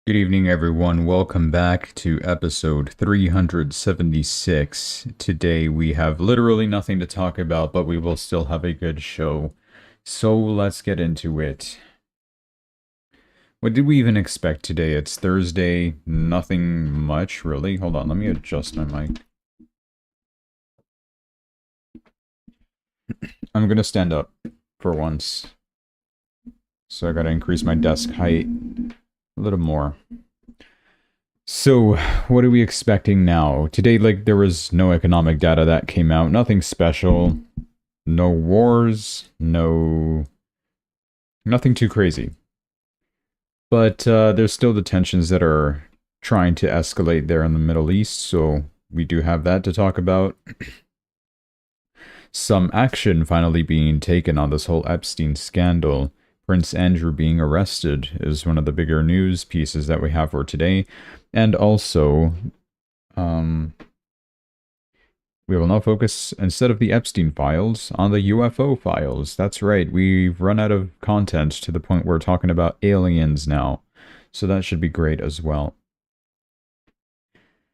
Good evening, everyone. Welcome back to episode 376. Today we have literally nothing to talk about, but we will still have a good show. So let's get into it. What did we even expect today? It's Thursday. Nothing much, really. Hold on, let me adjust my mic. I'm gonna stand up for once. So I gotta increase my desk height a little more. So, what are we expecting now? Today, there was no economic data that came out. Nothing special. No wars. Nothing too crazy. But there's still the tensions that are trying to escalate there in the Middle East, so we do have that to talk about. Some action finally being taken on this whole Epstein scandal. Prince Andrew being arrested is one of the bigger news pieces that we have for today. And also, we will now focus, instead of the Epstein files, on the UFO files. That's right, we've run out of content to the point where we're talking about aliens now. So that should be great as well.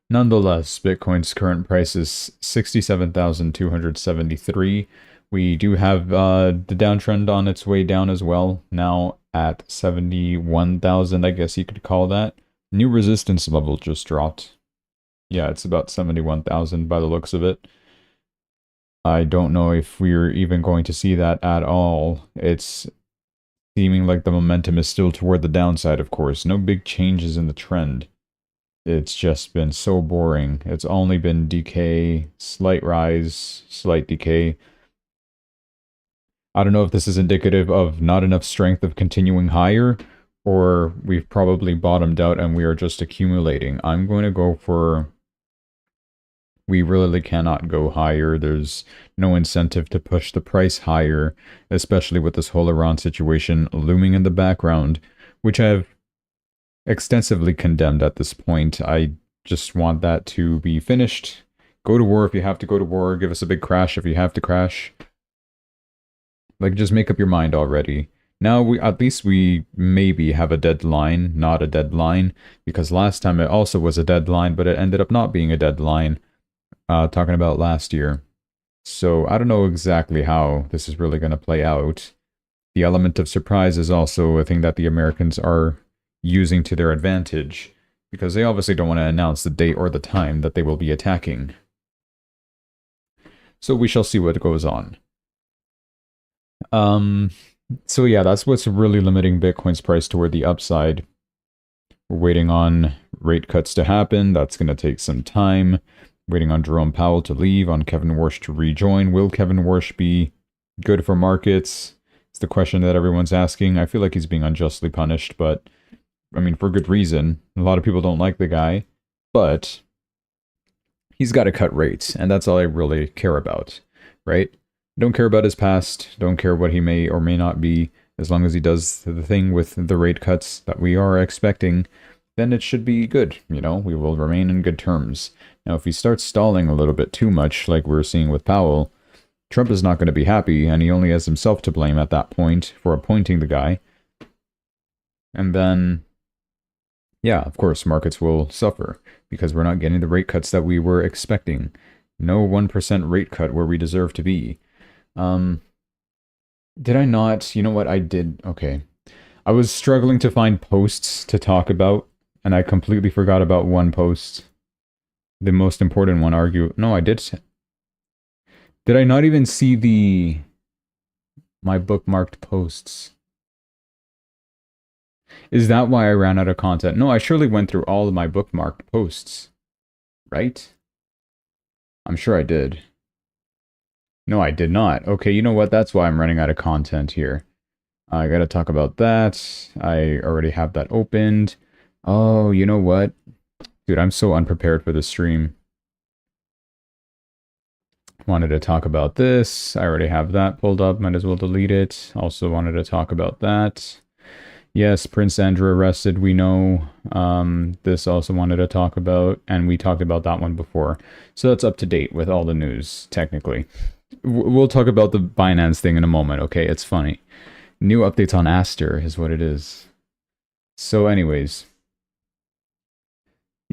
Nonetheless, Bitcoin's current price is 67,273. We do have the downtrend on its way down as well, now at 71,000, I guess you could call that. New resistance level just dropped. Yeah, it's about 71,000 by the looks of it. I don't know if we're even going to see that at all. It's seeming like the momentum is still toward the downside, of course. No big changes in the trend. It's just been so boring. It's only been decay, slight rise, slight decay. I don't know if this is indicative of not enough strength of continuing higher, or we've probably bottomed out and we are just accumulating. I'm going to go for... we really cannot go higher. There's no incentive to push the price higher, especially with this whole Iran situation looming in the background, which I've extensively condemned at this point. I just want that to be finished. Go to war if you have to go to war. Give us a big crash if you have to crash. Just make up your mind already. Now, at least we maybe have a deadline, not a deadline, because last time it also was a deadline, but it ended up not being a deadline, talking about last year. So I don't know exactly how this is really going to play out. The element of surprise is also a thing that the Americans are using to their advantage, because they obviously don't want to announce the date or the time that they will be attacking. So we shall see what goes on. So yeah, that's what's really limiting Bitcoin's price toward the upside. We're waiting on rate cuts to happen. That's going to take some time. Waiting on Jerome Powell to leave, on Kevin Warsh to rejoin. Will Kevin Warsh be good for markets? It's the question that everyone's asking. I feel like he's being unjustly punished, but I mean, for good reason. A lot of people don't like the guy, but he's got to cut rates, and that's all I really care about, right? Don't care about his past, don't care what he may or may not be. As long as he does the thing with the rate cuts that we are expecting, then it should be good. We will remain in good terms. Now, if he starts stalling a little bit too much, like we're seeing with Powell, Trump is not going to be happy, and he only has himself to blame at that point for appointing the guy. And then, yeah, of course, markets will suffer, because we're not getting the rate cuts that we were expecting. No 1% rate cut where we deserve to be. Did I not? You know what? I did. Okay. I was struggling to find posts to talk about, and I completely forgot about one post. The most important one, No, I did. Did I not even see my bookmarked posts? Is that why I ran out of content? No, I surely went through all of my bookmarked posts. Right? I'm sure I did. No, I did not. Okay, you know what? That's why I'm running out of content here. I gotta talk about that. I already have that opened. Oh, you know what? Dude, I'm so unprepared for the stream. Wanted to talk about this. I already have that pulled up. Might as well delete it. Also wanted to talk about that. Yes, Prince Andrew arrested, we know. This also wanted to talk about, and we talked about that one before. So that's up to date with all the news, technically. We'll talk about the Binance thing in a moment, okay? It's funny. New updates on Aster is what it is. So anyways,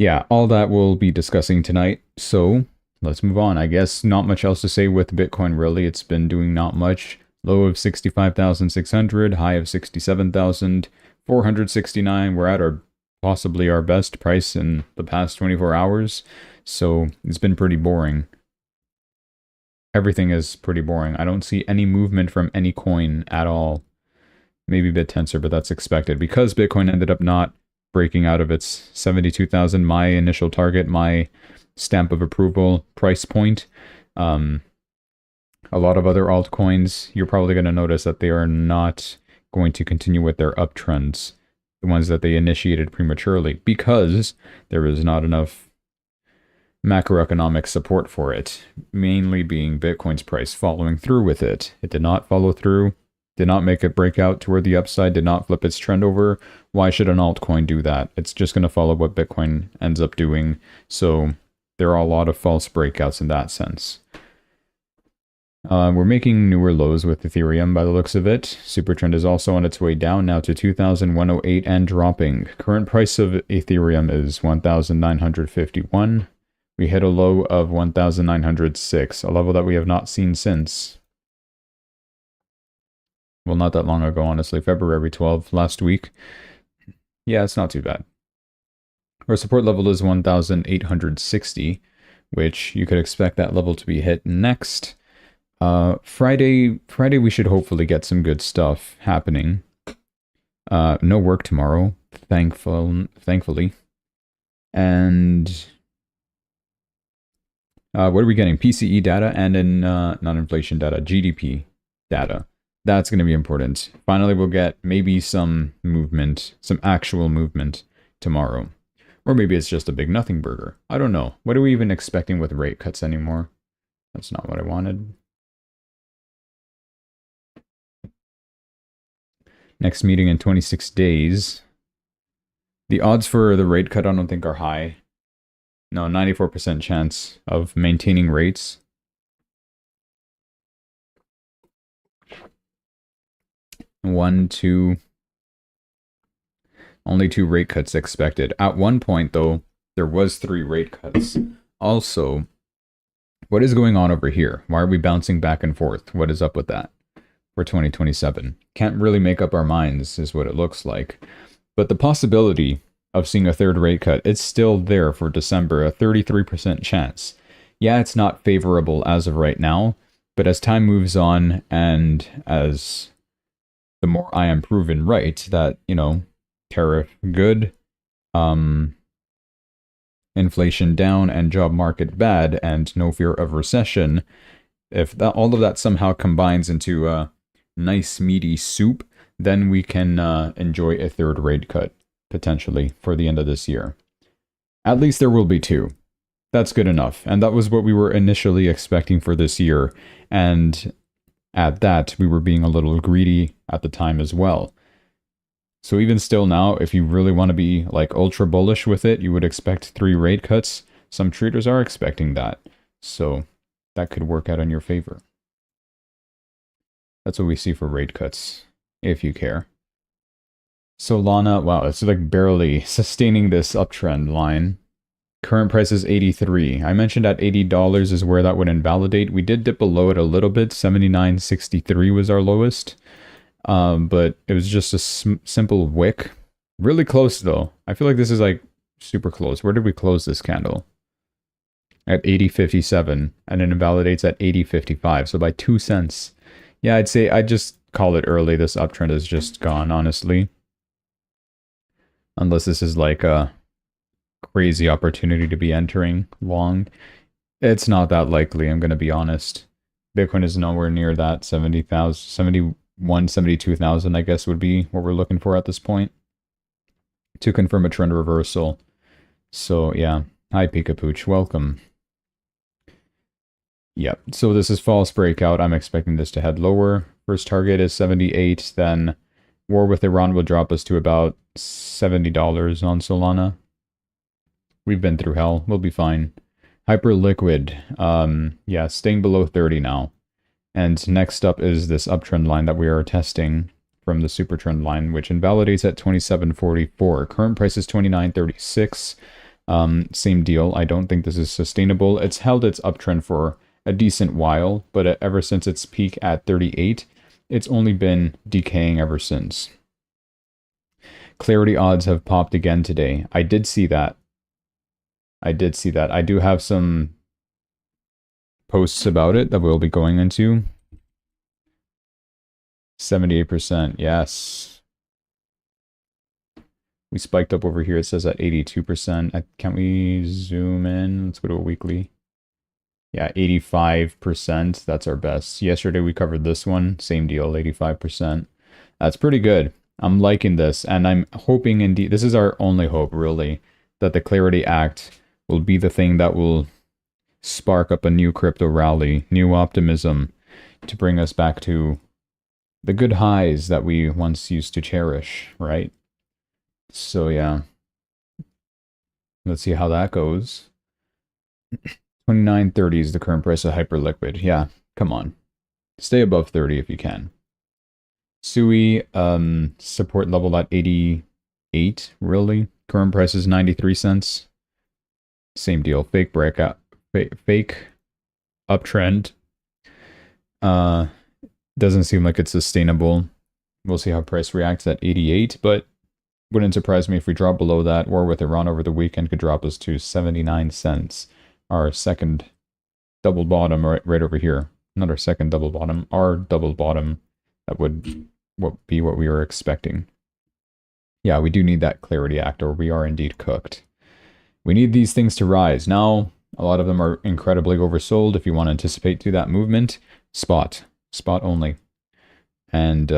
yeah, all that we'll be discussing tonight. So let's move on. I guess not much else to say with Bitcoin, really. It's been doing not much. Low of 65,600, high of 67,469. We're at our possibly our best price in the past 24 hours. So it's been pretty boring. Everything is pretty boring. I don't see any movement from any coin at all. Maybe BitTensor, but that's expected because Bitcoin ended up not breaking out of its 72,000, my initial target, my stamp of approval price point. A lot of other altcoins, you're probably going to notice that they are not going to continue with their uptrends, the ones that they initiated prematurely, because there is not enough macroeconomic support for it, mainly being Bitcoin's price following through with it. It did not follow through, did not make it break out toward the upside, did not flip its trend over. Why should an altcoin do that? It's just going to follow what Bitcoin ends up doing. So there are a lot of false breakouts in that sense. We're making newer lows with Ethereum by the looks of it. Supertrend is also on its way down now to 2,108 and dropping. Current price of Ethereum is 1,951. We hit a low of 1,906, a level that we have not seen since. Well, not that long ago, honestly. February 12th, last week. Yeah, it's not too bad. Our support level is 1,860, which you could expect that level to be hit next. Friday we should hopefully get some good stuff happening. No work tomorrow, thankfully. And what are we getting? PCE data and in non-inflation data, GDP data. That's going to be important. Finally, we'll get maybe some movement, some actual movement tomorrow. Or maybe it's just a big nothing burger. I don't know. What are we even expecting with rate cuts anymore? That's not what I wanted. Next meeting in 26 days. The odds for the rate cut I don't think are high. No, 94% chance of maintaining rates. Only two rate cuts expected. At one point, though, there was 3 rate cuts. Also, what is going on over here? Why are we bouncing back and forth? What is up with that for 2027? Can't really make up our minds, is what it looks like. But the possibility of seeing a 3rd rate cut, it's still there for December, a 33% chance. Yeah, it's not favorable as of right now, but as time moves on and as the more I am proven right that, you know, tariff good, inflation down, and job market bad, and no fear of recession, if that, all of that somehow combines into a nice meaty soup, then we can enjoy a 3rd rate cut, potentially, for the end of this year. At least there will be 2. That's good enough, and that was what we were initially expecting for this year, and at that, we were being a little greedy at the time as well. So even still now, if you really want to be like ultra bullish with it, you would expect 3 rate cuts. Some traders are expecting that. So that could work out in your favor. That's what we see for rate cuts, if you care. Solana, wow, it's like barely sustaining this uptrend line. Current price is 83. I mentioned at $80 is where that would invalidate. We did dip below it a little bit. 79.63 was our lowest. But it was just a simple wick. Really close though. I feel like this is like super close. Where did we close this candle? At 80.57, and it invalidates at 80.55. So by 2 cents. Yeah, I'd say I'd just call it early. This uptrend is just gone, honestly. Unless this is like a crazy opportunity to be entering long. It's not that likely, I'm going to be honest. Bitcoin is nowhere near that 70,000, 71, 72,000, I guess would be what we're looking for at this point to confirm a trend reversal. So yeah, hi Pikapooch, welcome. Yep, so this is false breakout. I'm expecting this to head lower. First target is 78, then war with Iran will drop us to about $70 on Solana. We've been through hell. We'll be fine. Hyperliquid. Yeah, staying below 30 now. And next up is this uptrend line that we are testing from the super trend line, which invalidates at 27.44. Current price is 29.36. Same deal. I don't think this is sustainable. It's held its uptrend for a decent while, but ever since its peak at 38, it's only been decaying ever since. Clarity odds have popped again today. I did see that. I do have some posts about it that we'll be going into. 78%, yes. We spiked up over here. It says at 82%. Can we zoom in? Let's go to a weekly. Yeah, 85%. That's our best. Yesterday we covered this one. Same deal, 85%. That's pretty good. I'm liking this, and I'm hoping indeed, this is our only hope, really, that the Clarity Act will be the thing that will spark up a new crypto rally, new optimism, to bring us back to the good highs that we once used to cherish, right? So yeah, let's see how that goes. 29.30 is the current price of Hyperliquid. Yeah, come on. Stay above 30 if you can. SUI, support level at 88, really? Current price is 93 cents. Same deal. Fake breakout. Fake uptrend. Doesn't seem like it's sustainable. We'll see how price reacts at 88, but wouldn't surprise me if we drop below that. War with Iran over the weekend could drop us to 79 cents. Our second double bottom right over here. Not our second double bottom, our double bottom. That would be what we were expecting. Yeah, we do need that Clarity Act, or we are indeed cooked. We need these things to rise. Now, a lot of them are incredibly oversold. If you want to anticipate to that movement, spot only. And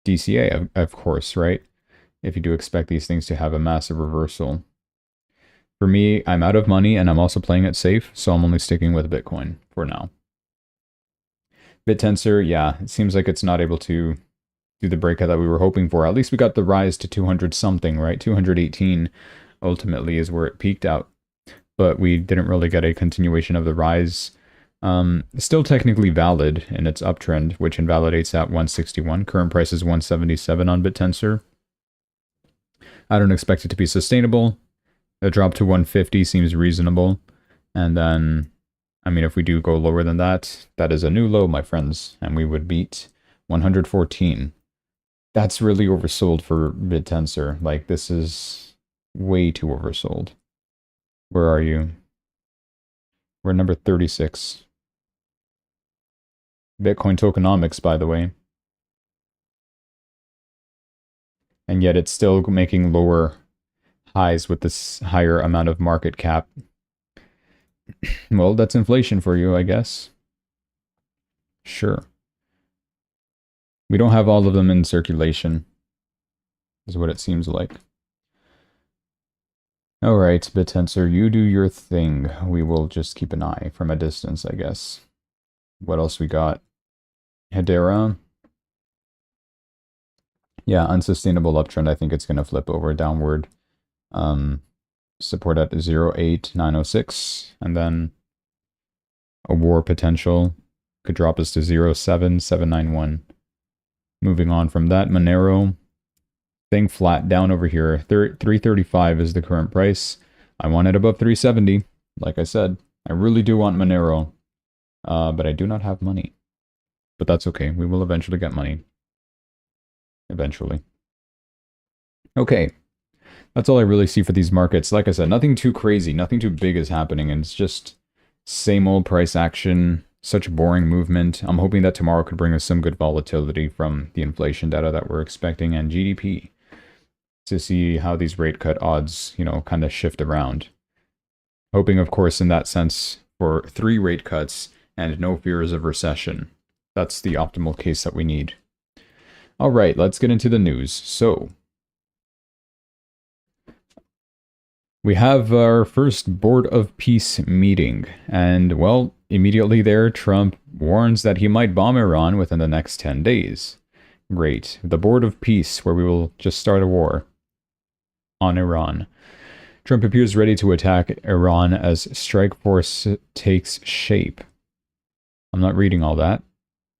DCA, of course, right? If you do expect these things to have a massive reversal. For me, I'm out of money, and I'm also playing it safe, so I'm only sticking with Bitcoin for now. BitTensor, yeah, it seems like it's not able to do the breakout that we were hoping for. At least we got the rise to 200 something, right? 218 ultimately is where it peaked out. But we didn't really get a continuation of the rise. Still technically valid in its uptrend, which invalidates at 161. Current price is 177 on BitTensor. I don't expect it to be sustainable. A drop to 150 seems reasonable. And then, I mean, if we do go lower than that, that is a new low, my friends. And we would beat 114. That's really oversold for BitTensor. Like, this is way too oversold. Where are you? We're number 36. Bitcoin tokenomics, by the way. And yet it's still making lower highs with this higher amount of market cap. Well, that's inflation for you, I guess. Sure. We don't have all of them in circulation, is what it seems like. Alright, BitTensor, you do your thing. We will just keep an eye from a distance, I guess. What else we got? Hedera. Yeah, unsustainable uptrend. I think it's going to flip over downward. Support at 0.8906, and then a war potential could drop us to 0.7791. Moving on from that, Monero, thing flat down over here. 335 is the current price. I want it above 370. Like I said, I really do want Monero, but I do not have money. But that's okay. We will eventually get money. Eventually. Okay. That's all I really see for these markets. Like I said, nothing too crazy, nothing too big is happening, and it's just same old price action, such boring movement. I'm hoping that tomorrow could bring us some good volatility from the inflation data that we're expecting and GDP to see how these rate cut odds, you know, kind of shift around. Hoping, of course, in that sense, for 3 rate cuts and no fears of recession. That's the optimal case that we need. All right, let's get into the news. So, we have our first Board of Peace meeting, and, well, immediately there, Trump warns that he might bomb Iran within the next 10 days. Great. The Board of Peace, where we will just start a war on Iran. Trump appears ready to attack Iran as strike force takes shape. I'm not reading all that.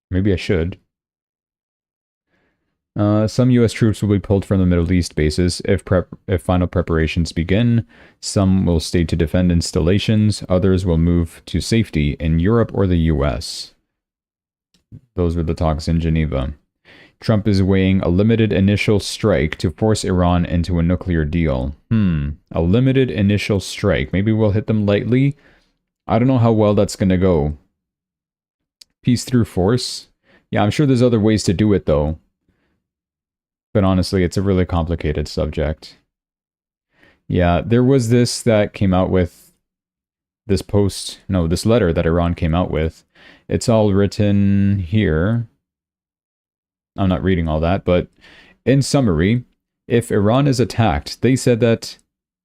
Maybe I should. Some U.S. troops will be pulled from the Middle East bases if final preparations begin. Some will stay to defend installations. Others will move to safety in Europe or the U.S. Those were the talks in Geneva. Trump is weighing a limited initial strike to force Iran into a nuclear deal. A limited initial strike. Maybe we'll hit them lightly. I don't know how well that's going to go. Peace through force? Yeah, I'm sure there's other ways to do it, though. But honestly, it's a really complicated subject. Yeah, there was this that came out with this this letter that Iran came out with. It's all written here. I'm not reading all that, but in summary, if Iran is attacked, they said that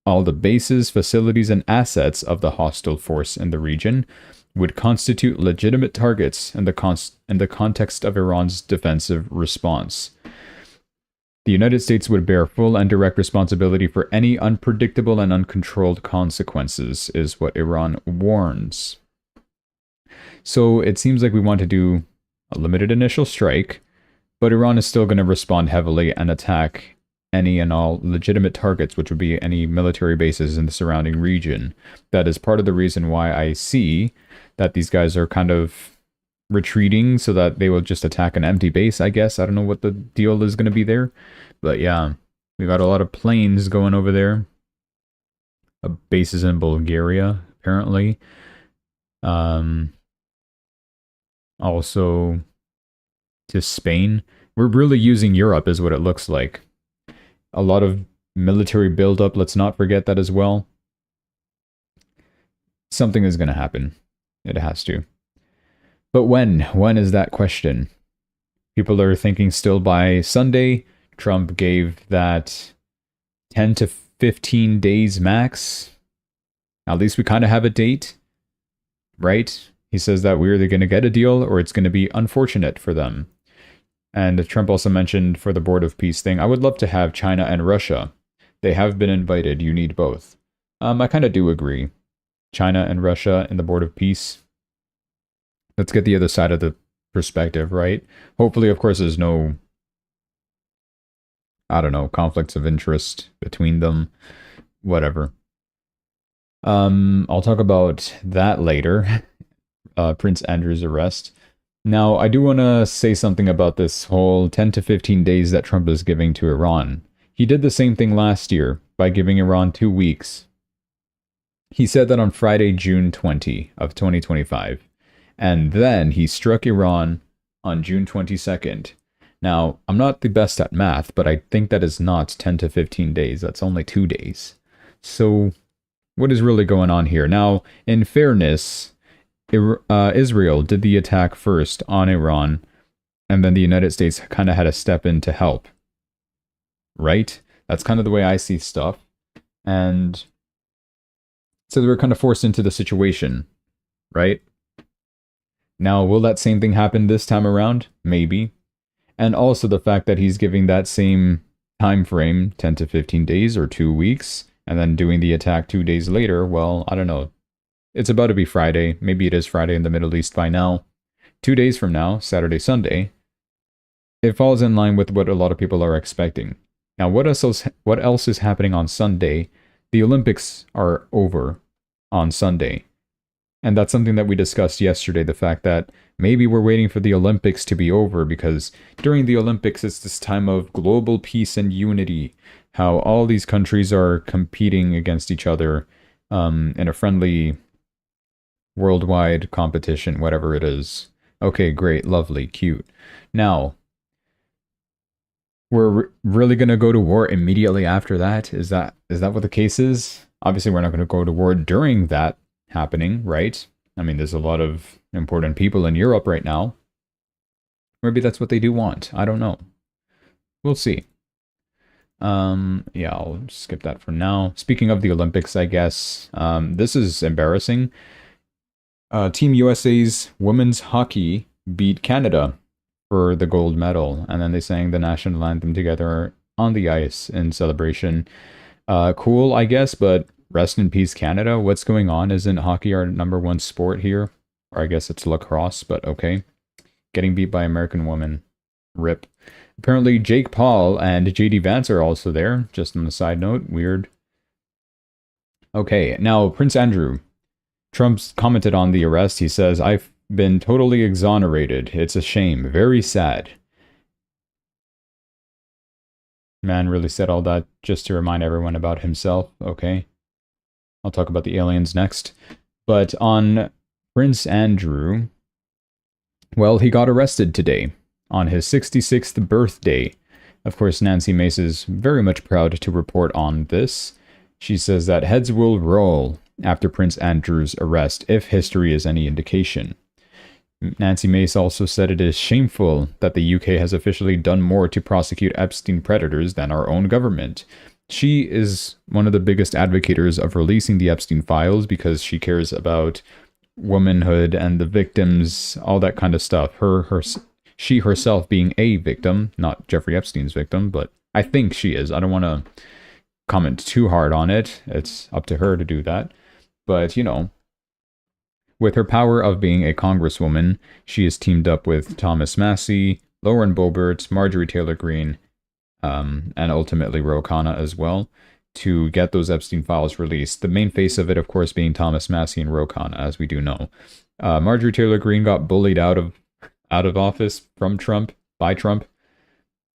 all the bases, facilities, and assets of the hostile force in the region would constitute legitimate targets in the context of Iran's defensive response. The United States would bear full and direct responsibility for any unpredictable and uncontrolled consequences, is what Iran warns. So it seems like we want to do a limited initial strike, but Iran is still going to respond heavily and attack any and all legitimate targets, which would be any military bases in the surrounding region. That is part of the reason why I see that these guys are kind of retreating so that they will just attack an empty base, I guess. I don't know what the deal is going to be there. But yeah, we got a lot of planes going over there. Bases in Bulgaria, apparently. Also to Spain. We're really using Europe is what it looks like. A lot of military buildup, let's not forget that as well. Something is going to happen. It has to. But when? When is that question? People are thinking still by Sunday. Trump gave that 10 to 15 days max. At least we kind of have a date, right? He says that we're either going to get a deal or it's going to be unfortunate for them. And Trump also mentioned for the Board of Peace thing, I would love to have China and Russia. They have been invited. You need both. I kind of do agree. China and Russia in the Board of Peace. Let's get the other side of the perspective, right? Hopefully, of course, there's no, I don't know, conflicts of interest between them. Whatever. I'll talk about that later. Prince Andrew's arrest. Now, I do want to say something about this whole 10 to 15 days that Trump is giving to Iran. He did the same thing last year by giving Iran 2 weeks. He said that on Friday, June 20 of 2025. And then he struck Iran on June 22nd. Now, I'm not the best at math, but I think that is not 10 to 15 days. That's only 2 days. So, what is really going on here? Now, in fairness, Israel did the attack first on Iran, and then the United States kind of had to step in to help. Right? That's kind of the way I see stuff. And so they were kind of forced into the situation, right? Now, will that same thing happen this time around? Maybe. And also the fact that he's giving that same time frame, 10 to 15 days or 2 weeks, and then doing the attack 2 days later, well, I don't know. It's about to be Friday. Maybe it is Friday in the Middle East by now. 2 days from now, Saturday, Sunday, it falls in line with what a lot of people are expecting. Now, what else is happening on Sunday? The Olympics are over on Sunday. And that's something that we discussed yesterday, the fact that maybe we're waiting for the Olympics to be over because during the Olympics, it's this time of global peace and unity, how all these countries are competing against each other in a friendly worldwide competition, whatever it is. Okay, great, lovely, cute. Now, we're really going to go to war immediately after that? Is that what the case is? Obviously, we're not going to go to war during that happening, right? I mean, there's a lot of important people in Europe right now. Maybe that's what they do want. I don't know. We'll see. Yeah, I'll skip that for now. Speaking of the Olympics, I guess, this is embarrassing. Team USA's women's hockey beat Canada for the gold medal, and then they sang the national anthem together on the ice in celebration. Cool, I guess, but rest in peace, Canada. What's going on? Isn't hockey our #1 sport here? Or I guess it's lacrosse, but okay. Getting beat by American women. RIP. Apparently Jake Paul and JD Vance are also there, just on a side note. Weird. Okay, now Prince Andrew. Trump's commented on the arrest. He says, "I've been totally exonerated. It's a shame. Very sad." Man really said all that just to remind everyone about himself. Okay. I'll talk about the aliens next. But on Prince Andrew, well, he got arrested today on his 66th birthday. Of course, Nancy Mace is very much proud to report on this. She says that heads will roll after Prince Andrew's arrest, if history is any indication. Nancy Mace also said it is shameful that the UK has officially done more to prosecute Epstein predators than our own government. She is one of the biggest advocates of releasing the Epstein files because she cares about womanhood and the victims, all that kind of stuff. She herself being a victim, not Jeffrey Epstein's victim, but I think she is. I don't want to comment too hard on it. It's up to her to do that. But, you know, with her power of being a congresswoman, she has teamed up with Thomas Massie, Lauren Boebert, Marjorie Taylor Greene, and ultimately Ro Khanna as well, to get those Epstein files released. The main face of it, of course, being Thomas Massie and Ro Khanna, as we do know. Marjorie Taylor Greene got bullied out of office from Trump, by Trump,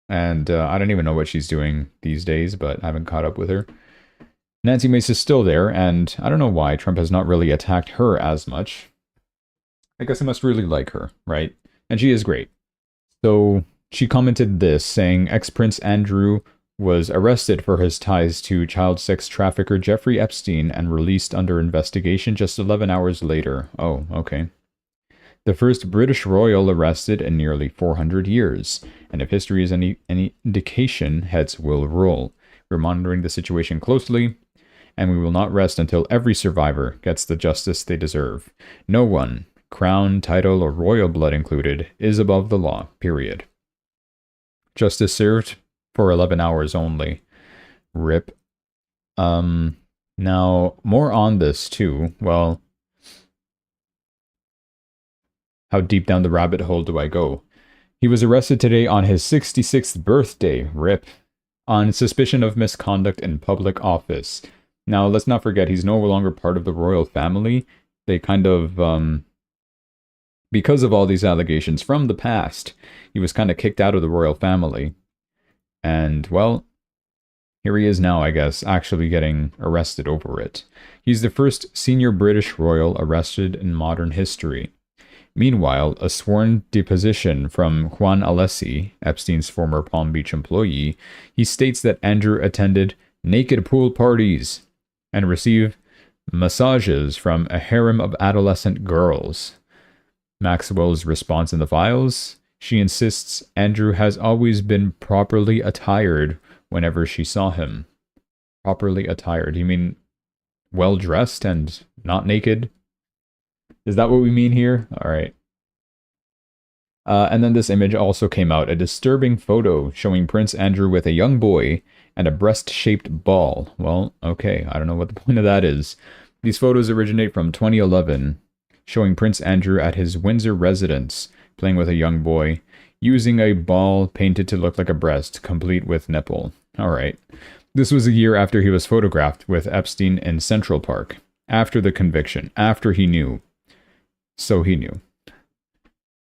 and I don't even know what she's doing these days, but I haven't caught up with her. Nancy Mace is still there, and I don't know why Trump has not really attacked her as much. I guess I must really like her, right? And she is great. So she commented this, saying, "Ex-Prince Andrew was arrested for his ties to child sex trafficker Jeffrey Epstein and released under investigation just 11 hours later." Oh, okay. "The first British royal arrested in nearly 400 years. And if history is any indication, heads will roll. We're monitoring the situation closely, and we will not rest until every survivor gets the justice they deserve. No one, crown, title, or royal blood included, is above the law, period. Justice served for 11 hours only. RIP." Now, more on this too. Well, how deep down the rabbit hole do I go? He was arrested today on his 66th birthday, RIP, on suspicion of misconduct in public office. Now, let's not forget, he's no longer part of the royal family. They kind of, because of all these allegations from the past, he was kind of kicked out of the royal family. And, well, here he is now, I guess, actually getting arrested over it. He's the first senior British royal arrested in modern history. Meanwhile, a sworn deposition from Juan Alessi, Epstein's former Palm Beach employee, he states that Andrew attended naked pool parties and received massages from a harem of adolescent girls. Maxwell's response in the files: she insists Andrew has always been properly attired whenever she saw him. Properly attired. You mean well-dressed and not naked? Is that what we mean here? All right. And then this image also came out, a disturbing photo showing Prince Andrew with a young boy and a breast-shaped ball. Well, okay, I don't know what the point of that is. These photos originate from 2011, showing Prince Andrew at his Windsor residence, playing with a young boy, using a ball painted to look like a breast, complete with nipple. All right. This was a year after he was photographed with Epstein in Central Park, after the conviction, after he knew. So he knew.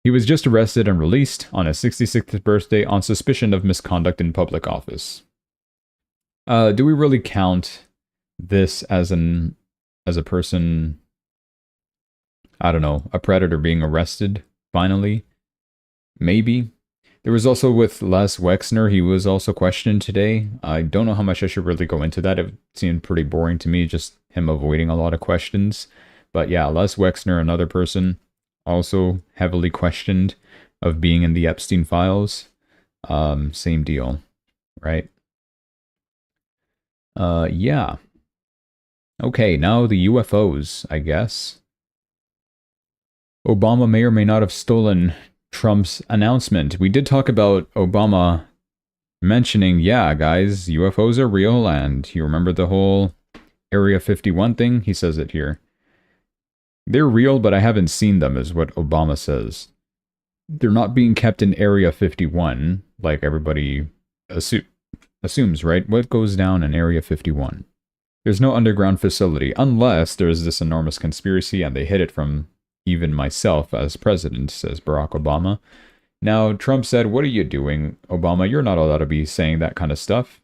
He was just arrested and released on his 66th birthday on suspicion of misconduct in public office. Do we really count this as a person, I don't know, a predator being arrested, finally? Maybe. There was also with Les Wexner, he was also questioned today. I don't know how much I should really go into that. It seemed pretty boring to me, just him avoiding a lot of questions. But yeah, Les Wexner, another person, also heavily questioned of being in the Epstein files. Same deal, right? Yeah. Okay, now the UFOs, I guess. Obama may or may not have stolen Trump's announcement. We did talk about Obama mentioning, yeah, guys, UFOs are real, and you remember the whole Area 51 thing? He says it here. They're real, but I haven't seen them, is what Obama says. They're not being kept in Area 51. like everybody assumes, right? What goes down in Area 51? There's no underground facility, unless there's this enormous conspiracy and they hid it from even myself as president, says Barack Obama. Now, Trump said, "What are you doing, Obama? You're not allowed to be saying that kind of stuff."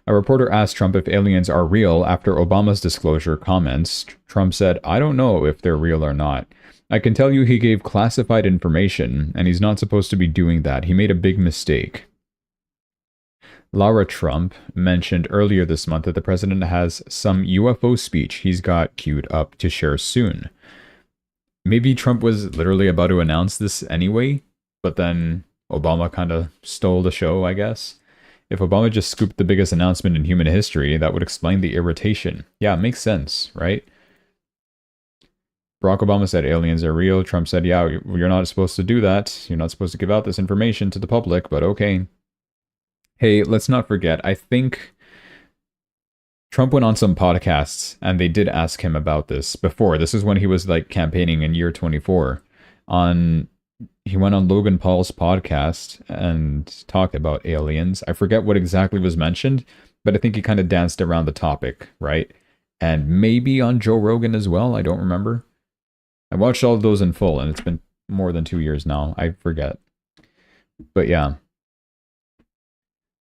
A reporter asked Trump if aliens are real after Obama's disclosure comments. Trump said, "I don't know if they're real or not. I can tell you he gave classified information, and he's not supposed to be doing that. He made a big mistake." Lara Trump mentioned earlier this month that the president has some UFO speech he's got queued up to share soon. Maybe Trump was literally about to announce this anyway, but then Obama kind of stole the show, I guess. If Obama just scooped the biggest announcement in human history, that would explain the irritation. Yeah, it makes sense, right? Barack Obama said aliens are real. Trump said, yeah, you're not supposed to do that. You're not supposed to give out this information to the public, but okay. Hey, let's not forget, I think Trump went on some podcasts and they did ask him about this before. This is when he was like campaigning in year 24. He went on Logan Paul's podcast and talked about aliens. I forget what exactly was mentioned, but I think he kind of danced around the topic, right? And maybe on Joe Rogan as well. I don't remember. I watched all of those in full, and it's been more than 2 years now. I forget. But yeah.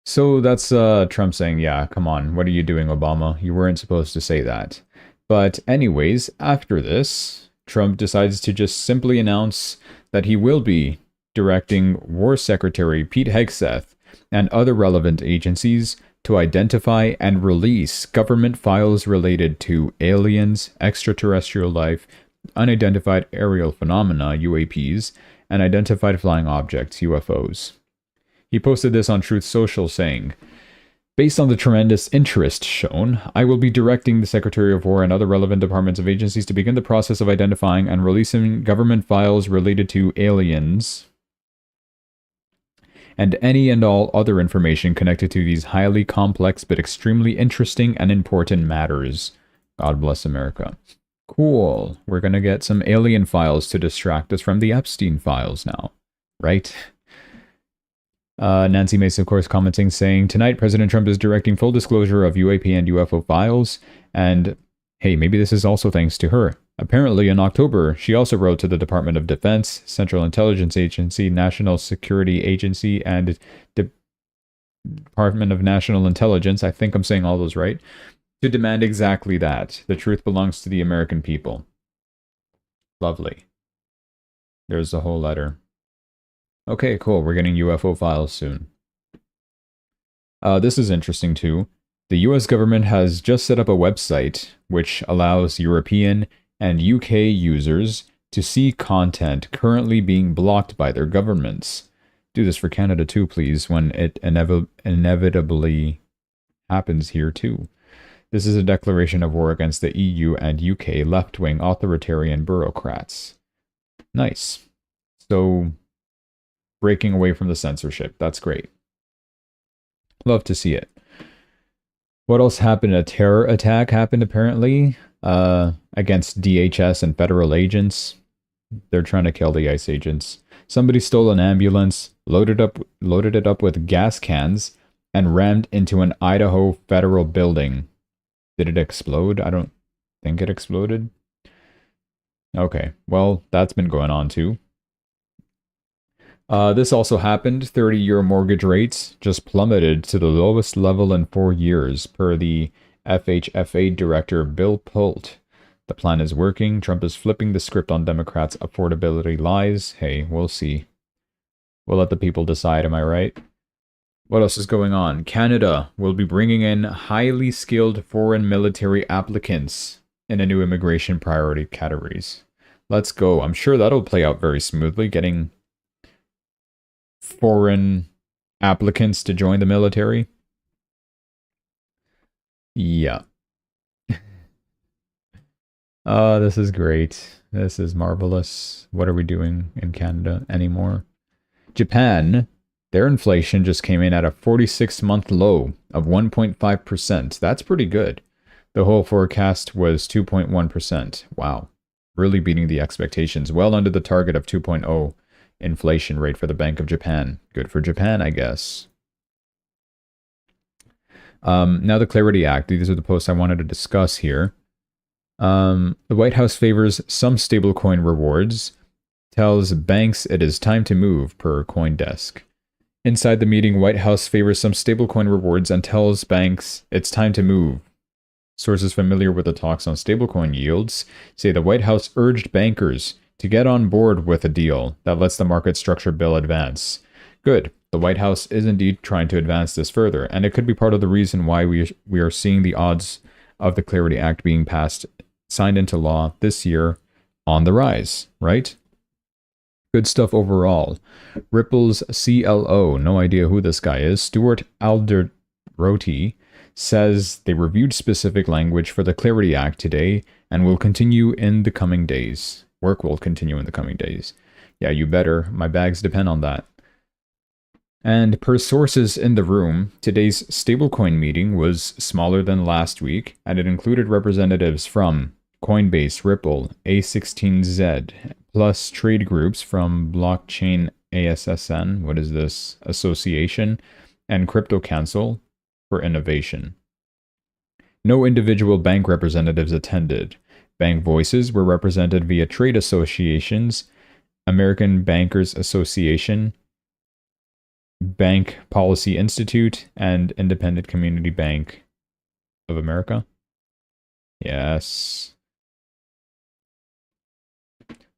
So that's Trump saying, yeah, come on, what are you doing, Obama? You weren't supposed to say that. But anyways, after this, Trump decides to just simply announce that he will be directing War Secretary Pete Hegseth and other relevant agencies to identify and release government files related to aliens, extraterrestrial life, unidentified aerial phenomena, UAPs, and identified flying objects, UFOs. He posted this on Truth Social saying, "Based on the tremendous interest shown, I will be directing the Secretary of War and other relevant departments of agencies to begin the process of identifying and releasing government files related to aliens and any and all other information connected to these highly complex but extremely interesting and important matters. God bless America." Cool. We're going to get some alien files to distract us from the Epstein files now, right? Nancy Mace, of course, commenting, saying, "Tonight, President Trump is directing full disclosure of UAP and UFO files, and hey, maybe this is also thanks to her. Apparently, in October, she also wrote to the Department of Defense, Central Intelligence Agency, National Security Agency, and Department of National Intelligence, I think I'm saying all those right, to demand exactly that. The truth belongs to the American people." Lovely. There's the whole letter. Okay, cool. We're getting UFO files soon. This is interesting too. The US government has just set up a website which allows European and UK users to see content currently being blocked by their governments. Do this for Canada too, please, when it inevitably happens here too. This is a declaration of war against the EU and UK left-wing authoritarian bureaucrats. Nice. So, breaking away from the censorship. That's great. Love to see it. What else happened? A terror attack happened, apparently, against DHS and federal agents. They're trying to kill the ICE agents. Somebody stole an ambulance, loaded it up with gas cans, and rammed into an Idaho federal building. Did it explode? I don't think it exploded. Okay, well, that's been going on too. This also happened. 30-year mortgage rates just plummeted to the lowest level in 4 years, per the FHFA director Bill Pult. The plan is working. Trump is flipping the script on Democrats' affordability lies. Hey, we'll see. We'll let the people decide, am I right? What else is going on? Canada will be bringing in highly skilled foreign military applicants in a new immigration priority categories. Let's go. I'm sure that'll play out very smoothly, getting foreign applicants to join the military. Yeah. This is great. This is marvelous. What are we doing in Canada anymore? Japan, their inflation just came in at a 46-month low of 1.5%. That's pretty good. The whole forecast was 2.1%. Wow. Really beating the expectations. Well under the target of 2.0 inflation rate for the Bank of Japan. Good for Japan, I guess. Now the Clarity Act. These are the posts I wanted to discuss here. The White House favors some stablecoin rewards, tells banks it is time to move, per CoinDesk. Inside the meeting, White House favors some stablecoin rewards and tells banks it's time to move. Sources familiar with the talks on stablecoin yields say the White House urged bankers to get on board with a deal that lets the market structure bill advance. Good. The White House is indeed trying to advance this further, and it could be part of the reason why we are seeing the odds of the Clarity Act being signed into law this year on the rise, right? Good stuff overall. Ripple's CLO, no idea who this guy is, Stuart Alderoti, says they reviewed specific language for the Clarity Act today and will continue in the coming days. Work will continue in the coming days. Yeah, you better. My bags depend on that. And per sources in the room, today's stablecoin meeting was smaller than last week, and it included representatives from Coinbase, Ripple, A16Z, plus trade groups from Blockchain ASSN, what is this, Association, and Crypto Council for Innovation. No individual bank representatives attended. Bank voices were represented via trade associations, American Bankers Association, Bank Policy Institute, and Independent Community Bank of America. Yes.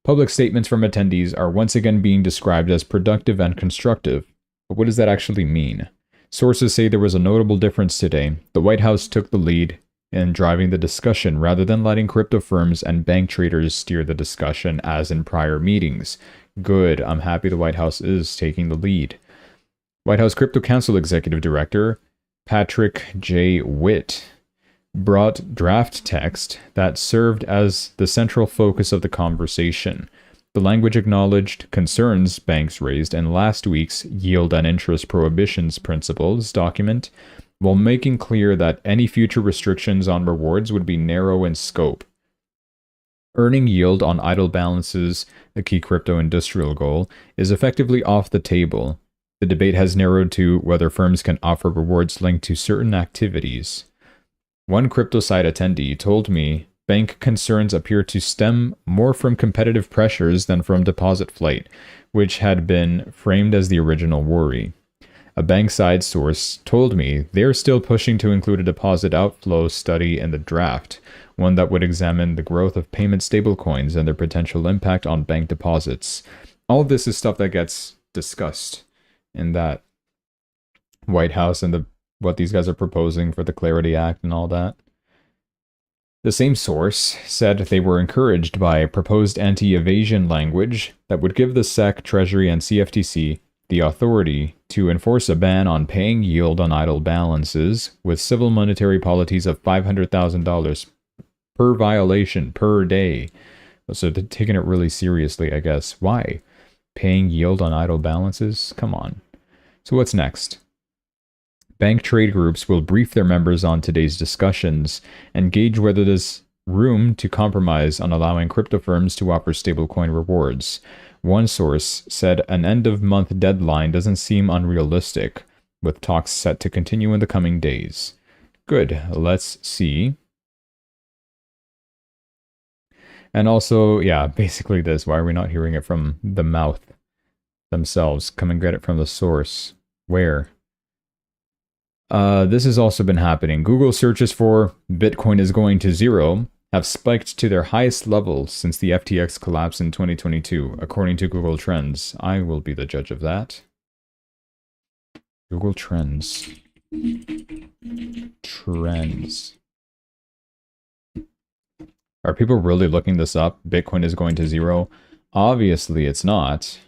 Public statements from attendees are once again being described as productive and constructive. But what does that actually mean? Sources say there was a notable difference today. The White House took the lead in driving the discussion rather than letting crypto firms and bank traders steer the discussion as in prior meetings. Good. I'm happy the White House is taking the lead. White House Crypto Council Executive Director Patrick J. Witt brought draft text that served as the central focus of the conversation. The language acknowledged concerns banks raised in last week's Yield and Interest Prohibitions Principles document, while making clear that any future restrictions on rewards would be narrow in scope. Earning yield on idle balances, a key crypto industrial goal, is effectively off the table. The debate has narrowed to whether firms can offer rewards linked to certain activities. One crypto site attendee told me bank concerns appear to stem more from competitive pressures than from deposit flight, which had been framed as the original worry. A bank side source told me they're still pushing to include a deposit outflow study in the draft, one that would examine the growth of payment stablecoins and their potential impact on bank deposits. All of this is stuff that gets discussed in that White House and what these guys are proposing for the Clarity Act and all that. The same source said they were encouraged by proposed anti-evasion language that would give the SEC, Treasury, and CFTC the authority to enforce a ban on paying yield on idle balances with civil monetary penalties of $500,000 per violation per day. So they're taking it really seriously, I guess. Why? Paying yield on idle balances? Come on. So what's next? Bank trade groups will brief their members on today's discussions and gauge whether there's room to compromise on allowing crypto firms to offer stablecoin rewards. One source said an end-of-month deadline doesn't seem unrealistic, with talks set to continue in the coming days. Good, let's see. And also, yeah, basically this. Why are we not hearing it from the mouth themselves? Come and get it from the source. Where? This has also been happening. Google searches for Bitcoin is going to zero have spiked to their highest level since the FTX collapse in 2022, according to Google Trends. I will be the judge of that. Google Trends. Trends. Are people really looking this up? Bitcoin is going to zero? Obviously it's not.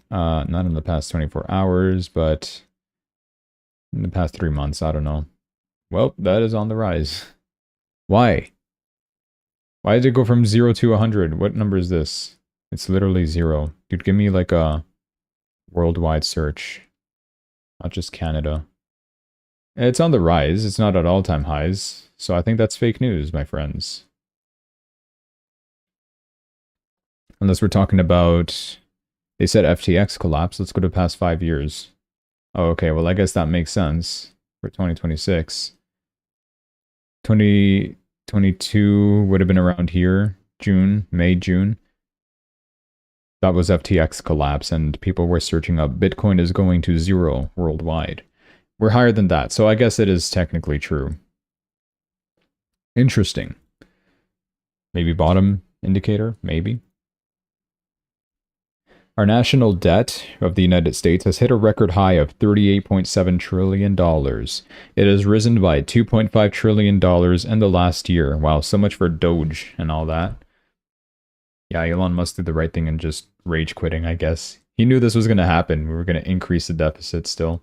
Not in the past 24 hours, but in the past 3 months, I don't know. Well, that is on the rise. Why? Why did it go from 0 to 100? What number is this? It's literally 0. Dude, give me like a worldwide search. Not just Canada. It's on the rise. It's not at all-time highs. So I think that's fake news, my friends. Unless we're talking about... They said FTX collapse. Let's go to past 5 years. Oh, okay. Well, I guess that makes sense for 2026. 2022 would have been around here. June, May, June. That was FTX collapse, and people were searching up Bitcoin is going to zero worldwide. We're higher than that, so I guess it is technically true. Interesting. Maybe bottom indicator? Maybe. Our national debt of the United States has hit a record high of $38.7 trillion. It has risen by $2.5 trillion in the last year. Wow, so much for Doge and all that. Yeah, Elon Musk did the right thing and just rage quitting, I guess. He knew this was going to happen. We were going to increase the deficit still.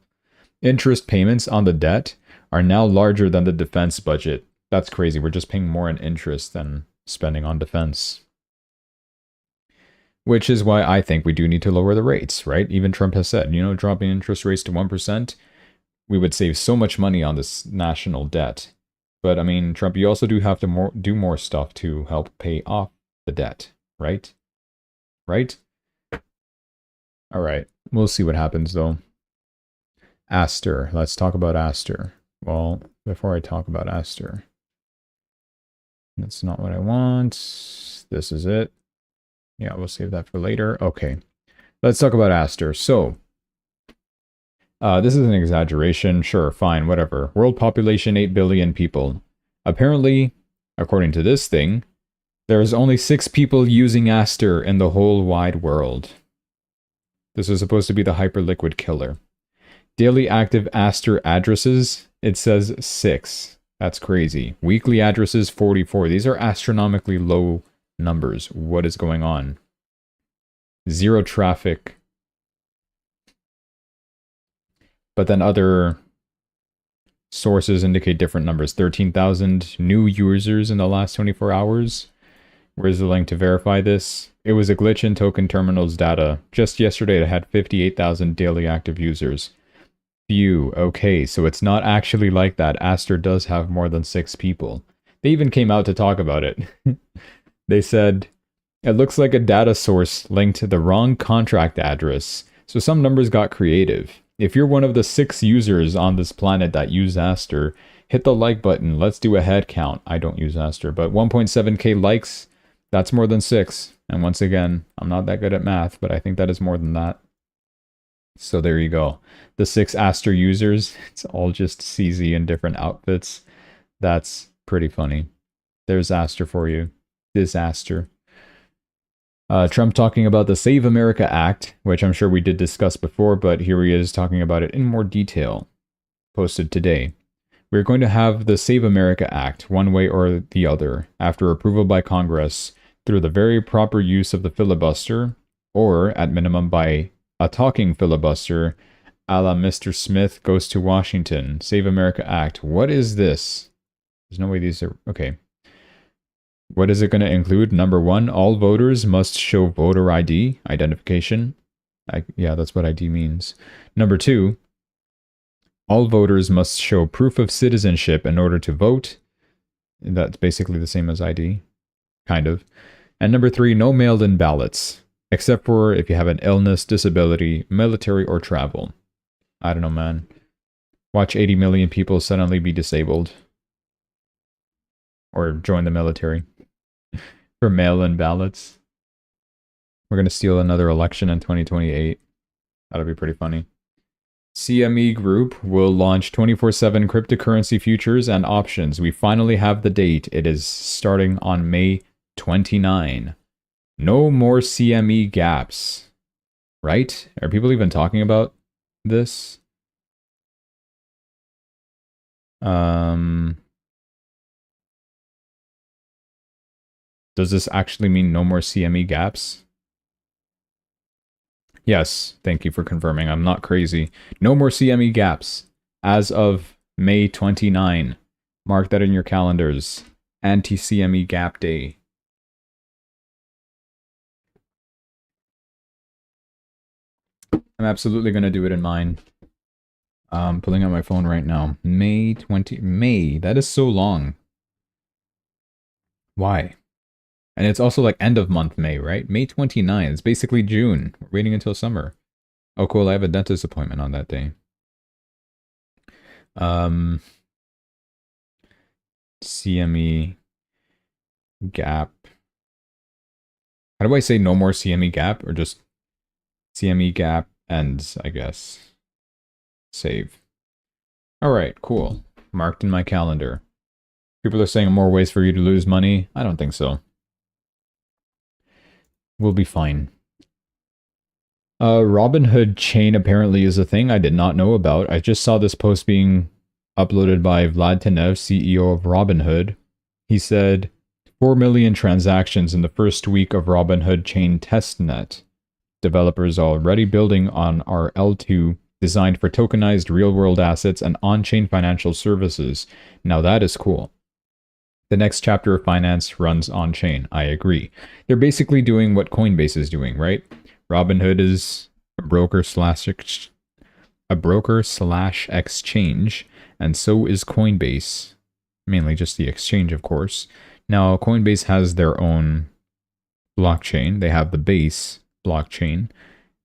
Interest payments on the debt are now larger than the defense budget. That's crazy. We're just paying more in interest than spending on defense. Which is why I think we do need to lower the rates, right? Even Trump has said, you know, dropping interest rates to 1%, we would save so much money on this national debt. But I mean, Trump, you also do have to do more stuff to help pay off the debt, right? Right? All right. We'll see what happens, though. Aster. Let's talk about Aster. Well, before I talk about Aster, that's not what I want. This is it. Yeah, we'll save that for later. Okay. Let's talk about Aster. So, this is an exaggeration. Sure, fine, whatever. World population, 8 billion people. Apparently, according to this thing, there's only 6 people using Aster in the whole wide world. This is supposed to be the hyperliquid killer. Daily active Aster addresses, it says 6. That's crazy. Weekly addresses, 44. These are astronomically low numbers. What is going on? Zero traffic. But then other sources indicate different numbers. 13,000 new users in the last 24 hours. Where's the link to verify this? It was a glitch in token terminals data. Just yesterday it had 58,000 daily active users. Phew, okay, so it's not actually like that. Aster does have more than 6 people. They even came out to talk about it. They said, it looks like a data source linked to the wrong contract address, so some numbers got creative. If you're one of the 6 users on this planet that use Aster, hit the like button. Let's do a head count. I don't use Aster, but 1.7k likes, that's more than 6. And once again, I'm not that good at math, but I think that is more than that. So there you go. The 6 Aster users, it's all just CZ in different outfits. That's pretty funny. There's Aster for you. Disaster. Trump talking about the Save America Act, which I'm sure we did discuss before, but here he is talking about it in more detail. Posted today. We're going to have the Save America Act, one way or the other, after approval by Congress, through the very proper use of the filibuster, or, at minimum, by a talking filibuster, a la Mr. Smith Goes to Washington. Save America Act. What is this? There's no way these are... Okay. What is it going to include? Number 1, all voters must show voter ID, identification. Yeah, that's what ID means. Number 2, all voters must show proof of citizenship in order to vote. That's basically the same as ID. Kind of. And number 3, no mailed-in ballots. Except for if you have an illness, disability, military, or travel. I don't know, man. Watch 80 million people suddenly be disabled. Or join the military. For mail-in ballots. We're going to steal another election in 2028. That'll be pretty funny. CME Group will launch 24/7 cryptocurrency futures and options. We finally have the date. It is starting on May 29. No more CME gaps. Right? Are people even talking about this? Does this actually mean no more CME gaps? Yes, thank you for confirming. I'm not crazy. No more CME gaps. As of May 29. Mark that in your calendars. Anti-CME gap day. I'm absolutely going to do it in mine. I'm pulling out my phone right now. May 20... May. That is so long. Why? And it's also like end of month May, right? May 29th. It's basically June. We're waiting until summer. Oh, cool. I have a dentist appointment on that day. CME gap. How do I say no more CME gap? Or just CME gap ends, I guess. Save. Alright, cool. Marked in my calendar. People are saying more ways for you to lose money. I don't think so. We'll be fine. Robinhood chain apparently is a thing I did not know about. I just saw this post being uploaded by Vlad Tenev, CEO of Robinhood. He said, 4 million transactions in the first week of Robinhood chain testnet. Developers are already building on our L2 designed for tokenized real-world assets and on-chain financial services. Now that is cool. The next chapter of finance runs on-chain. I agree. They're basically doing what Coinbase is doing, right? Robinhood is a broker slash exchange, and so is Coinbase. Mainly just the exchange, of course. Now, Coinbase has their own blockchain. They have the base blockchain,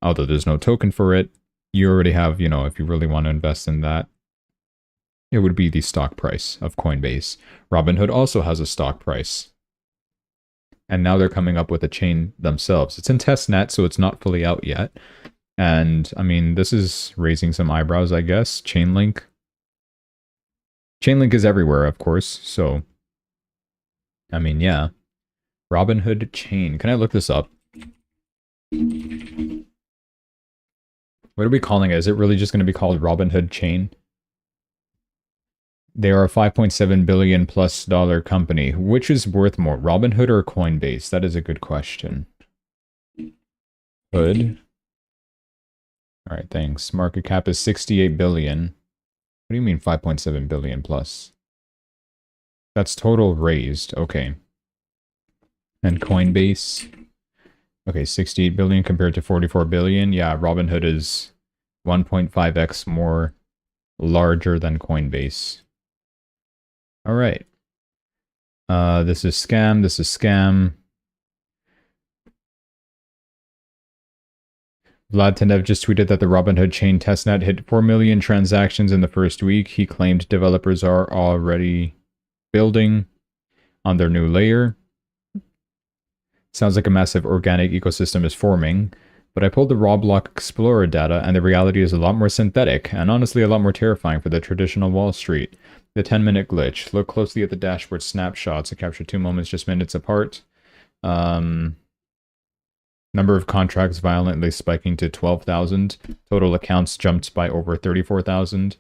although there's no token for it. You already have, you know, if you really want to invest in that, it would be the stock price of Coinbase. Robinhood also has a stock price. And now they're coming up with a chain themselves. It's in testnet, so it's not fully out yet. And, I mean, this is raising some eyebrows, I guess. Chainlink. Chainlink is everywhere, of course, so... I mean, yeah. Robinhood chain. Can I look this up? What are we calling it? Is it really just going to be called Robinhood chain? They are a $5.7 billion plus company. Which is worth more, Robinhood or Coinbase? That is a good question. Hood. All right, thanks. Market cap is 68 billion. What do you mean 5.7 billion plus? That's total raised. Okay. And Coinbase. Okay, 68 billion compared to 44 billion. Yeah, Robinhood is 1.5x more larger than Coinbase. All right. This is scam. This is scam. Vlad Tenev just tweeted that the Robinhood chain testnet hit 4 million transactions in the first week. He claimed developers are already building on their new layer. Sounds like a massive organic ecosystem is forming. But I pulled the Roblox Explorer data, and the reality is a lot more synthetic, and honestly a lot more terrifying for the traditional Wall Street. The 10-minute glitch. Look closely at the dashboard snapshots. It captured 2 moments just minutes apart. Number of contracts violently spiking to 12,000. Total accounts jumped by over 34,000.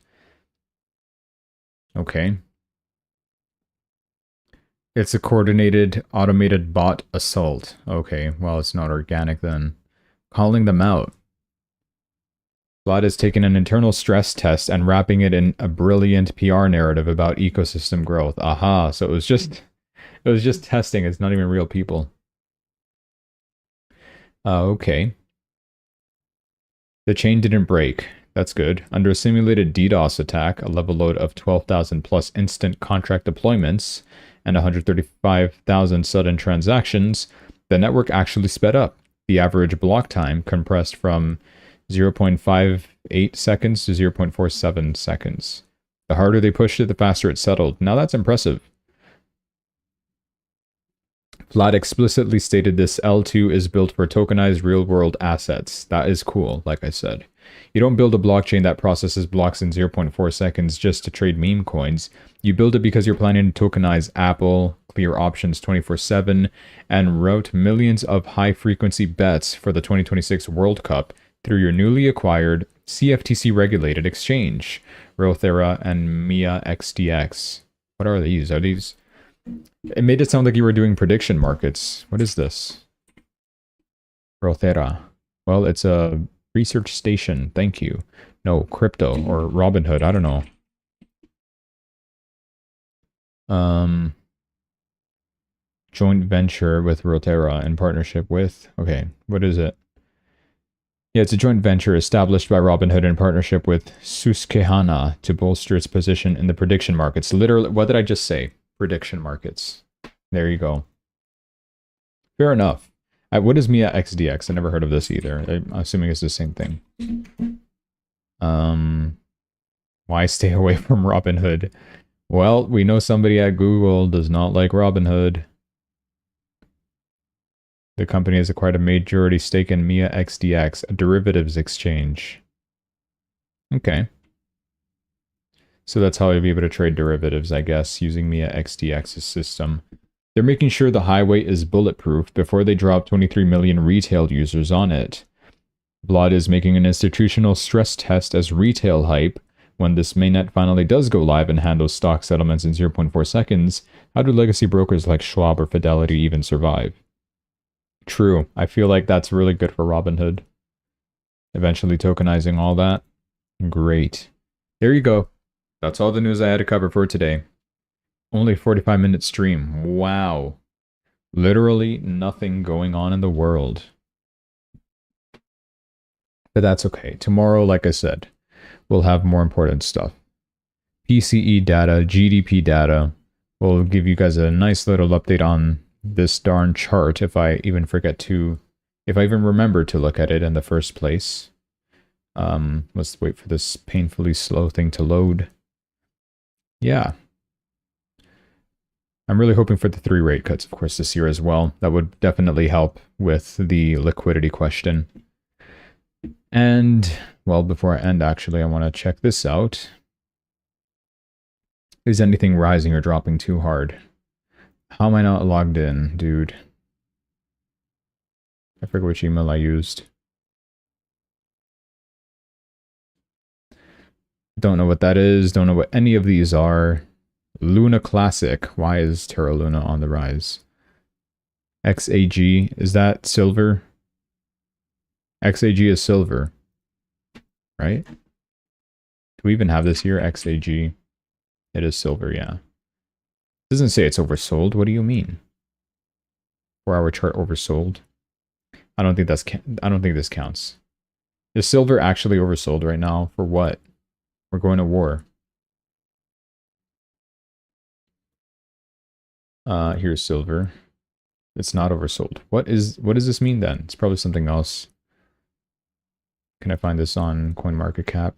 Okay. It's a coordinated, automated bot assault. Okay, well, it's not organic then. Calling them out. Vlad has taken an internal stress test and wrapping it in a brilliant PR narrative about ecosystem growth. Aha, so it was just testing. It's not even real people. Okay. The chain didn't break. That's good. Under a simulated DDoS attack, a level load of 12,000 plus instant contract deployments and 135,000 sudden transactions, the network actually sped up. The average block time compressed from 0.58 seconds to 0.47 seconds. The harder they pushed it, the faster it settled. Now that's impressive. Vlad explicitly stated this L2 is built for tokenized real-world assets. That is cool, like I said. You don't build a blockchain that processes blocks in 0.4 seconds just to trade meme coins. You build it because you're planning to tokenize Apple, clear options 24/7, and route millions of high-frequency bets for the 2026 World Cup through your newly acquired CFTC-regulated exchange, Rothera and Mia XDX. What are these? Are these... It made it sound like you were doing prediction markets. What is this? Rothera. Well, it's a research station. Thank you. No, crypto or Robinhood. I don't know. Joint venture with Rothera in partnership with... Okay, what is it? Yeah, it's a joint venture established by Robinhood in partnership with Susquehanna to bolster its position in the prediction markets. Literally, what did I just say? Prediction markets. There you go. Fair enough. What is Mia XDX? I never heard of this either. I'm assuming it's the same thing. Why stay away from Robinhood? Well, we know somebody at Google does not like Robinhood. The company has acquired a majority stake in Mia XDX, a derivatives exchange. Okay. So that's how you'll be able to trade derivatives, I guess, using Mia XDX's system. They're making sure the highway is bulletproof before they drop 23 million retail users on it. Blood is making an institutional stress test as retail hype. When this mainnet finally does go live and handles stock settlements in 0.4 seconds, how do legacy brokers like Schwab or Fidelity even survive? True. I feel like that's really good for Robinhood. Eventually tokenizing all that. Great. There you go. That's all the news I had to cover for today. Only a 45-minute stream. Wow. Literally nothing going on in the world. But that's okay. Tomorrow, like I said, we'll have more important stuff. PCE data, GDP data. We'll give you guys a nice little update on this darn chart if I even remember to look at it in the first place. Let's wait for this painfully slow thing to load. Yeah. I'm really hoping for the 3 rate cuts, of course, this year as well. That would definitely help with the liquidity question. And, well, before I end, actually, I want to check this out. Is anything rising or dropping too hard? How am I not logged in, dude? I forget which email I used. Don't know what that is. Don't know what any of these are. Luna Classic. Why is Terra Luna on the rise? XAG. Is that silver? XAG is silver. Right? Do we even have this here? XAG. It is silver, yeah. It doesn't say it's oversold. What do you mean? 4-hour chart oversold? I don't think this counts. Is silver actually oversold right now? For what? We're going to war. Here's silver. It's not oversold. What does this mean then? It's probably something else. Can I find this on CoinMarketCap?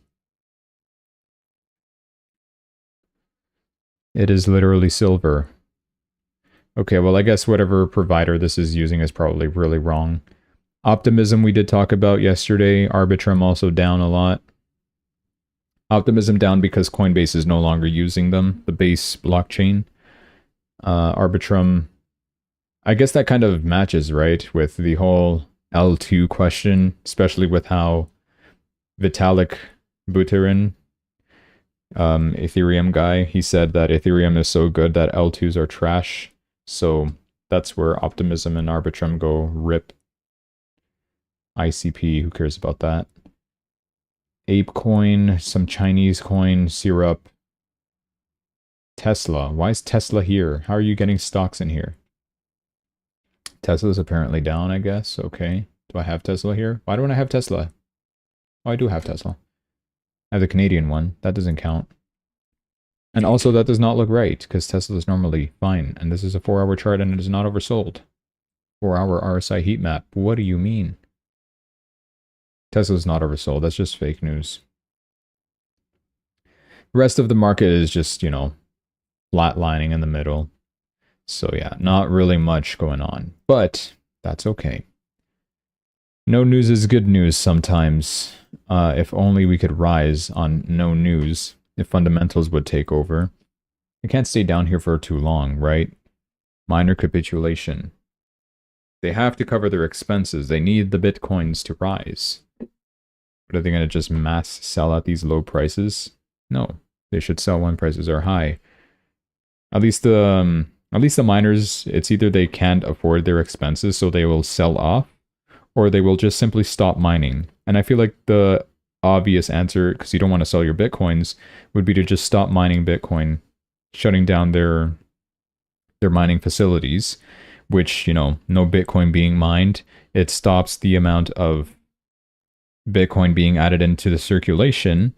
It is literally silver. Okay, well, I guess whatever provider this is using is probably really wrong. Optimism we did talk about yesterday. Arbitrum also down a lot. Optimism down because Coinbase is no longer using them, the base blockchain. Arbitrum, I guess that kind of matches, right, with the whole L2 question, especially with how Vitalik Buterin, Ethereum guy, he said that Ethereum is so good that L2s are trash. So that's where Optimism and Arbitrum go rip. ICP, who cares about that? ApeCoin, some Chinese coin, Syrup. Tesla. Why is Tesla here? How are you getting stocks in here? Tesla's apparently down, I guess. Okay. Do I have Tesla here? Why don't I have Tesla? Oh, I do have Tesla. I have the Canadian one. That doesn't count. And also, that does not look right, because Tesla is normally fine. And this is a 4-hour chart, and it is not oversold. 4-hour RSI heat map. What do you mean? Tesla's not oversold. That's just fake news. The rest of the market is just, you know, flatlining in the middle. So yeah, not really much going on. But that's okay. No news is good news sometimes. If only we could rise on no news. If fundamentals would take over. I can't stay down here for too long, right? Minor capitulation. They have to cover their expenses. They need the bitcoins to rise. But are they going to just mass sell at these low prices? No. They should sell when prices are high. At least the miners, it's either they can't afford their expenses, so they will sell off, or they will just simply stop mining. And I feel like the obvious answer, because you don't want to sell your bitcoins, would be to just stop mining Bitcoin, shutting down their mining facilities, which, you know, no Bitcoin being mined, it stops the amount of Bitcoin being added into the circulation.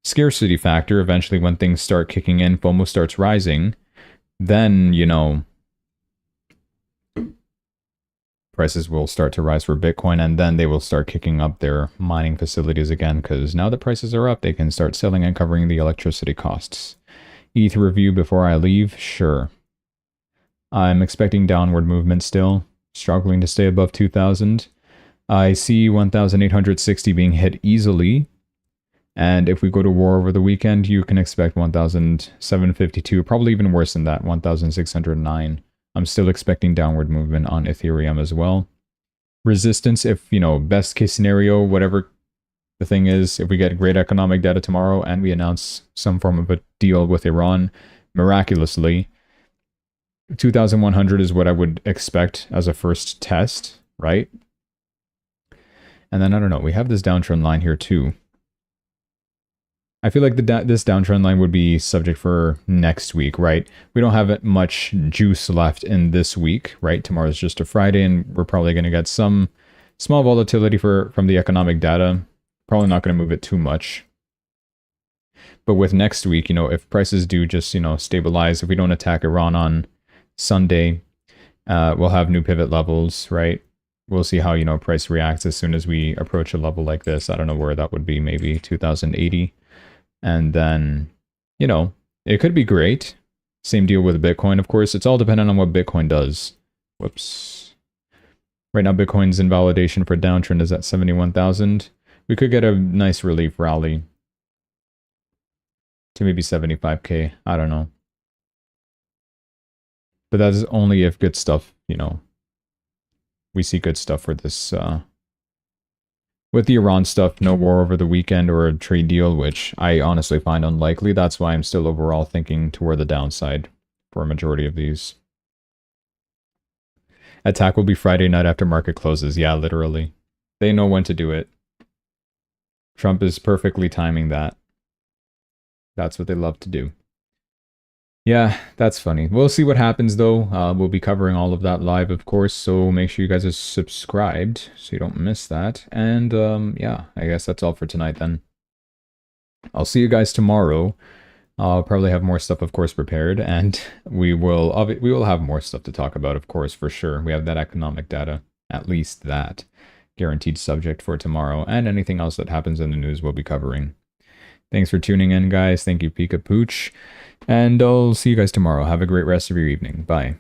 Scarcity factor, eventually when things start kicking in, FOMO starts rising, then, you know, prices will start to rise for Bitcoin, and then they will start kicking up their mining facilities again, because now that prices are up, they can start selling and covering the electricity costs. ETH review before I leave? Sure. I'm expecting downward movement still, struggling to stay above 2,000. I see 1,860 being hit easily, and if we go to war over the weekend, you can expect 1,752, probably even worse than that, 1,609. I'm still expecting downward movement on Ethereum as well. Resistance, if, best case scenario, whatever the thing is, if we get great economic data tomorrow and we announce some form of a deal with Iran, miraculously, 2,100 is what I would expect as a first test, right? And then, I don't know, we have this downtrend line here too. I feel like this downtrend line would be subject for next week, right? We don't have much juice left in this week, right? Tomorrow's just a Friday, and we're probably going to get some small volatility from the economic data. Probably not going to move it too much. But with next week, if prices do just, stabilize, if we don't attack Iran on Sunday, we'll have new pivot levels, right? We'll see how, price reacts as soon as we approach a level like this. I don't know where that would be, maybe 2,080. And then, it could be great. Same deal with Bitcoin, of course. It's all dependent on what Bitcoin does. Whoops. Right now, Bitcoin's invalidation for downtrend is at 71,000. We could get a nice relief rally to maybe 75K. I don't know. But that is only if good stuff, we see good stuff for this, with the Iran stuff, no war over the weekend or a trade deal, which I honestly find unlikely. That's why I'm still overall thinking toward the downside for a majority of these. Attack will be Friday night after market closes. Yeah, literally. They know when to do it. Trump is perfectly timing that. That's what they love to do. Yeah, that's funny. We'll see what happens, though. We'll be covering all of that live, of course, so make sure you guys are subscribed so you don't miss that. And, yeah, I guess that's all for tonight, then. I'll see you guys tomorrow. I'll probably have more stuff, of course, prepared, and we will have more stuff to talk about, of course, for sure. We have that economic data, at least that guaranteed subject for tomorrow, and anything else that happens in the news we'll be covering. Thanks for tuning in, guys. Thank you, Pika Pooch. And I'll see you guys tomorrow. Have a great rest of your evening. Bye.